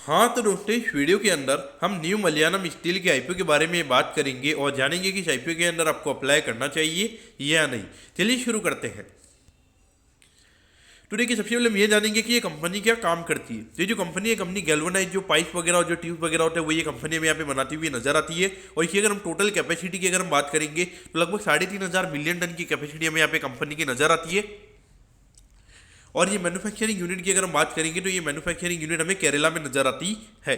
हाँ तो दोस्तों, इस वीडियो के अंदर हम न्यू मलयालम स्टील के आईपीओ के बारे में बात करेंगे और जानेंगे कि इस आईपीओ के अंदर आपको अप्लाई करना चाहिए या नहीं। चलिए शुरू करते हैं। तो देखिए, सबसे पहले हम ये जानेंगे कि ये कंपनी क्या काम करती है। तो ये जो कंपनी है, कंपनी गैल्वेनाइज जो पाइप वगैरह और जो ट्यूब वगैरह होते हैं वो ये कंपनी में यहाँ पे बनाती हुई नजर आती है। और इसकी अगर हम टोटल कैपेसिटी की अगर हम बात करेंगे तो लगभग 3,500 मिलियन टन की कैपेसिटी हमें यहाँ पे कंपनी की नजर आती है। और ये मैन्युफैक्चरिंग यूनिट की अगर हम बात करेंगे तो ये मैन्युफैक्चरिंग यूनिट हमें केरला में नजर आती है।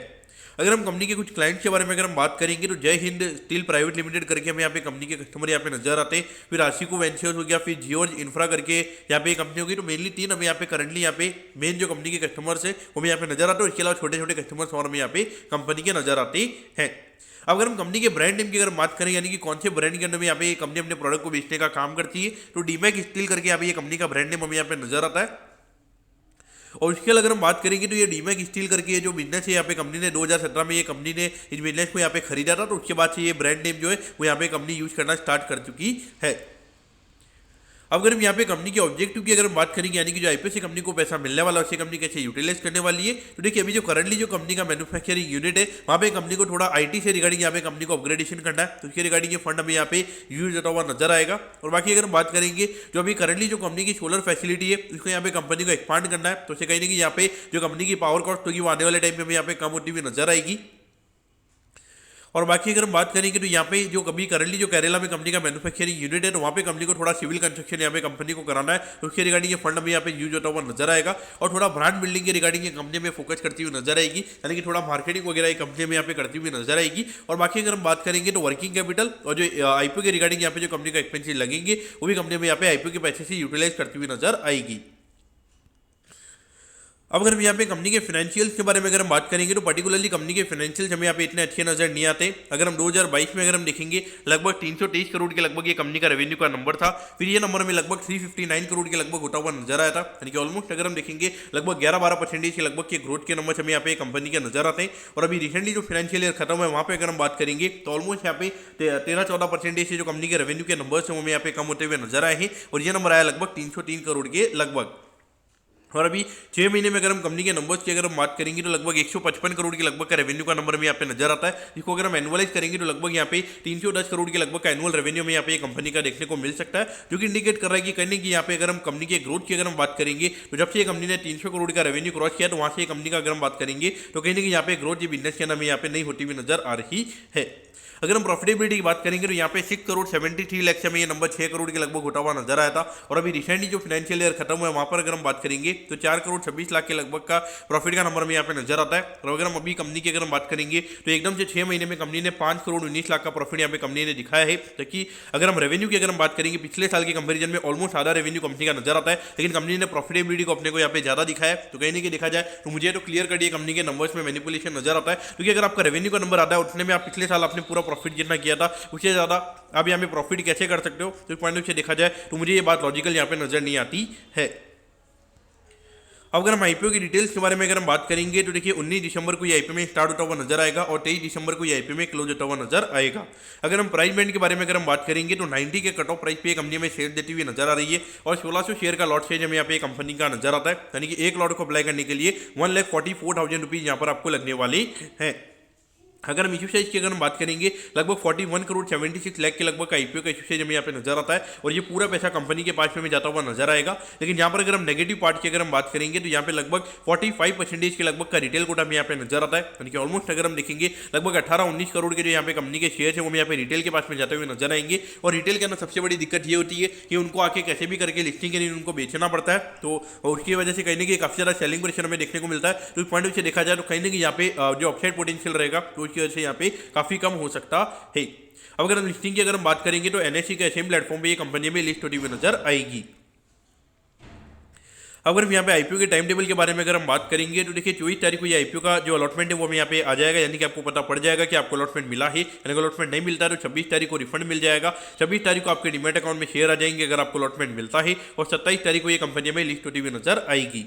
अगर हम कंपनी के कुछ क्लाइंट्स के बारे में अगर हम बात करेंगे तो जय हिंद स्टील प्राइवेट लिमिटेड करके हमें यहाँ पे कंपनी के कस्टमर यहाँ पे नजर आते हैं। फिर आशिको वेंचर्स हो गया, फिर जियोर्ज इंफ्रा करके यहाँ पे कंपनी होगी। तो मेनली तीन हमें यहाँ पे करंटली यहाँ पे मेन जो कंपनी के कस्टमर्स है वो हमें यहाँ पे नजर आते हैं। इसके अलावा छोटे छोटे कस्टमर्स और हमें यहाँ पे कंपनी के नजर आते हैं। अब अगर हम कंपनी के ब्रांड नेम की अगर बात करें, यानी कि कौन से ब्रांड के अंदर में यहाँ पे कंपनी अपने प्रोडक्ट को बेचने का काम करती है, तो डीमैक स्टील करके यहाँ पे ये कंपनी का ब्रांड नेम हमें यहाँ पे नजर आता है। और उसके अगर हम बात करेंगे तो ये डीमैक स्टील करके ये जो बिजनेस है यहाँ पे कंपनी ने 2017 में ये कंपनी ने इस बिजनेस को यहाँ पे खरीदा था। तो उसके बाद से ये ब्रांड नेम जो है वो यहाँ पे कंपनी यूज करना स्टार्ट कर चुकी है। अब अगर हम यहाँ पे कंपनी के ऑब्जेक्टिव की अगर हम बात करेंगे, यानी कि जो आईपीओ से कंपनी को पैसा मिलने वाला है उससे कंपनी कैसे यूटिलाइज करने वाली है, तो देखिए अभी जो करंटली जो कंपनी का मैन्युफैक्चरिंग यूनिट है वहाँ पे कंपनी को थोड़ा आईटी से रिगार्डिंग यहाँ पे कंपनी को अपग्रेडेशन करना है। तो उसके रिगार्डिंग ये फंड हमें यहाँ पे यूज होता हुआ नजर आएगा। और बाकी अगर हम बात करेंगे जो अभी करंटली जो कंपनी की सोलर फैसिलिटी है उसको यहाँ पे कंपनी को एक्सपांड करना है। तो उससे कहीं ना कहीं यहाँ पे जो कंपनी की पावर कॉस्ट होगी वो आने वाले टाइम में हमें यहाँ पे कम होती हुई नजर आएगी। और बाकी अगर हम बात करेंगे तो यहाँ पे जो कभी करंटली जो केरला में कंपनी का मैन्युफैक्चरिंग यूनिट है तो वहाँ पे कंपनी को थोड़ा सिविल कंस्ट्रक्शन यहाँ पे कंपनी को कराना है। तो उसके रिगार्डिंग ये फंड हमें यहाँ पे यूज होता हुआ नजर आएगा। और थोड़ा ब्रांड बिल्डिंग के रिगार्डिंग ये कंपनी में फोकस करती हुई नजर आएगी, यानी कि थोड़ा मार्केटिंग वगैरह ये कंपनी में यहाँ पे करती हुई नजर आएगी। और बाकी अगर हम बात करेंगे तो वर्किंग कैपिटल और जो आईपीओ के रिगार्डिंग यहाँ पे जो कंपनी का एक्सपेंसिस लगेंगे वो भी कंपनी में यहाँ पे आईपीओ के पैसे से यूटिलाइज करती हुई नजर आएगी। अब अगर हम यहाँ पे कंपनी के फाइनेंशियल्स के बारे में अगर हम बात करेंगे तो पर्टिकुलरली कंपनी के फाइनेंशियल्स हमें यहाँ पे इतने अच्छे नजर नहीं आते। अगर हम 2022 में अगर हम देखेंगे लगभग 323 करोड़ के लगभग ये कंपनी का रेवेन्यू का नंबर था। फिर ये नंबर हमें लगभग 359 करोड़ के लगभग होता हुआ नजर आया था, यानी कि ऑलमोस्ट अगर हम देखेंगे लगभग 11-12% के लगभग के ग्रोथ के नंबर हमें यहाँ पे कंपनी के नजर आते हैं। और अभी रिसेंटली जो फाइनेंशियल ईयर खत्म है वहाँ पे अगर हम बात करेंगे तो ऑलमोस्ट यहाँ पे 13-14% से जो कंपनी के रेवेन्यू के नंबर है वो हमें यहाँ पे कम होते हुए नजर आए हैं। और ये नंबर आया लगभग 303 करोड़ के लगभग। और अभी 6 महीने में अगर हम कंपनी के नंबर्स की अगर हम बात करेंगे तो लगभग 155 करोड़ के लगभग का रेवेन्यू का नंबर में यहाँ पे नजर आता है, जिसको अगर हम एनुअलाइज करेंगे तो लगभग यहाँ पे 310 करोड़ के लगभग का एनुअल रेवेन्यू में यहाँ पे कंपनी का देखने को मिल सकता है। जो कि इंडिकेट कर रहा है कि कहीं कि यहाँ पे अगर हम कंपनी के ग्रोथ की अगर हम बात करेंगे तो जब से ये कंपनी ने 300 करोड़ का रेवेन्यू क्रॉस किया तो वहाँ से कंपनी का अगर हम बात करेंगे तो कहीं ना कहीं यहाँ पे ग्रोथ ये बिजनेस के अंदर में यहाँ पे नहीं होती हुई नजर आ रही है। अगर हम प्रॉफिटेबिलिटी की बात करेंगे तो यहाँ पे 6 करोड़ 73 लाख से में ये नंबर 6 करोड़ के लगभग होता हुआ नजर आया था। और अभी रिसेंटली जो फाइनेंशियल ईयर खत्म हुआ है वहाँ पर अगर हम बात करेंगे तो 4 करोड़ 26 लाख के लगभग का प्रॉफिट का नंबर में यहाँ पे नजर आता है। और अगर हम अभी कंपनी की अगर हम बात करेंगे तो एकदम से 6 महीने में कंपनी ने 5 करोड़ 19 लाख का प्रॉफिट यहाँ पे कंपनी ने दिखाया है। ताकि अगर हम रेवेन्यू की अगर हम बात करेंगे पिछले साल के कंपेरिजन में ऑलमोस्ट आधा रेवेन्यू कंपनी का नजर आता है, लेकिन कंपनी ने प्रॉफिटेबिलिटी को अपने को यहाँ पे ज्यादा दिखाया है। तो कहीं ना कहीं देखा जाए तो मुझे तो क्लियर कट ये कंपनी के नंबर्स में मैनिपुलेशन नजर आता है, क्योंकि अगर आपका रेवेन्यू का नंबर आता है उतने में आप पिछले साल आपने पूरा प्रॉफिट जितना किया था उससे ज़्यादा आप यहाँ पे प्रॉफिट कैसे कर सकते हो। तो पॉइंट ऑफ से देखा जाए तो मुझे ये बात लॉजिकल यहाँ पे नजर नहीं आती है। अब अगर हम आईपीओ की डिटेल्स के बारे में अगर हम बात करेंगे तो देखिए 19 दिसंबर को ये आईपीओ में स्टार्ट होता हुआ नजर आएगा और 23 दिसंबर को ये आईपीओ में क्लोज होता हुआ नजर आएगा। अगर हम प्राइस बैंड के बारे में अगर हम बात करेंगे तो 90 के कट ऑफ प्राइस पे कंपनी में शेयर देती हुई नजर आ रही है। और 1600 शेयर का लॉट शेयर हमें यहाँ पे कंपनी का नजर आता है, यानी कि एक लॉट को अप्लाई करने के लिए 1,44,000 रुपीज यहाँ पर आपको लगने वाले हैं। अगर हम इशू साइज की अगर हम बात करेंगे लगभग 41 करोड़ 76 लाख के लगभग का आईपीओ का इशू साइज हमें यहाँ पे नजर आता है। और ये पूरा पैसा कंपनी के पास में जाता हुआ नजर आएगा। लेकिन यहाँ पर अगर हम नेगेटिव पार्ट की अगर हम बात करेंगे तो यहाँ पे लगभग 45% के लगभग का रिटेल कोटा हमें यहाँ पे नजर आता है, यानी कि ऑलमोस्ट अगर हम देखेंगे लगभग 18-19 करोड़ के जो यहाँ पे कंपनी के शेयर है वो हमें यहाँ पे रिटेल के पास में जाते हुए नजर आएंगे। और रिटेल के अंदर सबसे बड़ी दिक्कत ये होती है कि उनको आके कैसे भी करके लिस्टिंग के लिए उनको बेचना पड़ता है। तो उसकी वजह से कहीं ना कहीं काफी ज्यादा सेलिंग प्रेशर हमें देखने को मिलता है। तो इस पॉइंट से देखा जाए तो कहीं ना कहीं यहाँ पे जो अपसाइड पोटेंशियल रहेगा तो उसकी वजह से यहाँ पे काफी कम हो सकता है। अब अगर हम लिस्टिंग की अगर हम बात करेंगे तो एनएससी के सेम प्लेटफॉर्म पे ये कंपनी में लिस्ट होती हुई नजर आएगी। अगर हम यहाँ पे आईपीओ के टाइम टेबल के बारे में अगर हम बात करेंगे तो देखिए 24 तारीख को ये आईपीओ का जो अलॉटमेंट है वो हमें यहाँ पे आ जाएगा, यानी कि आपको पता पड़ जाएगा कि आपको अलॉटमेंट मिला है। यानी अलॉटमेंट नहीं मिलता है तो 26 तारीख को रिफंड मिल जाएगा। 26 तारीख को आपके डीमैट अकाउंट में शेयर आ जाएंगे अगर आपको अलॉटमेंट मिलता है। और 27 तारीख को ये कंपनी में लिस्ट होती हुई नजर आएगी।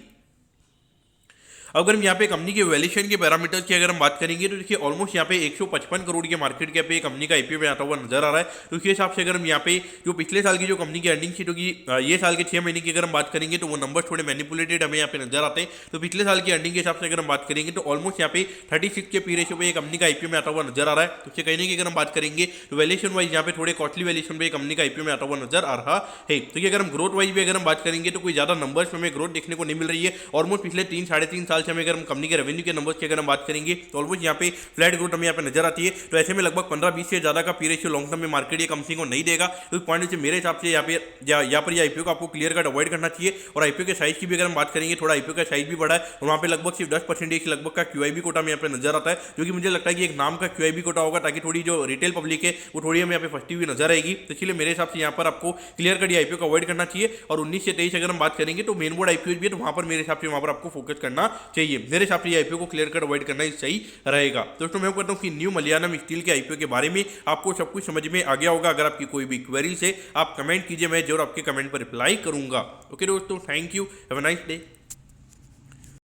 अगर हम यहाँ पे कंपनी के वैल्यूएशन के पैरामीटर्स की अगर हम बात करेंगे तो देखिए ऑलमोस्ट यहाँ पे 155 करोड़ के मार्केट कैप पे कंपनी का आईपीओ में आता हुआ नजर आ रहा है। तो उसके हिसाब से अगर हम यहाँ पे जो पिछले साल की जो कंपनी की अर्निंग शीट होगी ये साल के 6 महीने की अगर हम बात करेंगे तो वो नंबर थोड़े मैनिपुलेटेड हमें यहाँ पे नजर आते हैं। तो पिछले साल की अर्निंग के हिसाब से अगर हम बात करेंगे तो ऑलमोस्ट यहाँ पे 36 के पी रेशियो पे कंपनी का आईपीओ में आता हुआ नजर आ रहा है। तो उससे कहने की अगर हम बात करेंगे तो वैल्यूएशन वाइज यहाँ पे थोड़े कॉस्टली वैल्यूएशन पे कंपनी का आईपीओ में आता हुआ नजर आ रहा है। तो अगर हम ग्रोथ वाइज भी अगर हम बात करेंगे तो कोई ज्यादा नंबर्स में हमें ग्रोथ देखने को नहीं मिल रही है। ऑलमोस्ट पिछले 3-3.5 साल से हमें अगर हम कंपनी के रेवेन्यू के नंबर्स की अगर हम बात करेंगे तो ऑलमोस्ट यहाँ पे फ्लैट ग्रोथ हमें यहाँ पे नजर आती है। तो ऐसे में लगभग 15-20 से ज्यादा का पी रेशियो लॉन्ग टर्म में मार्केट ये कंपनी को नहीं देगा। तो पॉइंट से मेरे हिसाब से यहाँ पर आईपीओ को आपको क्लियर कट अवॉइड करना चाहिए। और आईपीओ के साइज की भी अगर हम बात करेंगे थोड़ा आईपीओ का साइज भी बड़ा है और वहाँ पे लगभग सिर्फ 10% लगभग का क्यूआईबी कोटा में यहाँ पे नजर आता है, जो कि मुझे लगता है कि एक नाम का क्यूआईबी कोटा होगा ताकि थोड़ी जो रिटेल पब्लिक है वो थोड़ी हमें यहाँ पे फंसती हुई नजर आएगी। तो इसलिए मेरे हिसाब से यहाँ पर आपको क्लियर कट आईपीओ को अवॉइड करना चाहिए। और 19 से 23 अगर हम बात करेंगे तो मेन बोर्ड आईपीओ भी है, तो वहाँ पर मेरे हिसाब से वहाँ पर आपको फोकस करना चाहिए। मेरे हिसाब से आईपीओ को क्लियर कट अवॉइड करना ही सही रहेगा। दोस्तों मैं कहता हूँ कि न्यू मलयालम स्टील के आईपीओ के बारे में आपको सब कुछ समझ में आ गया होगा। अगर आपकी कोई भी क्वेरीज है आप कमेंट कीजिए, मैं जरूर आपके कमेंट पर रिप्लाई करूंगा। ओके दोस्तों, thank you, have a nice day.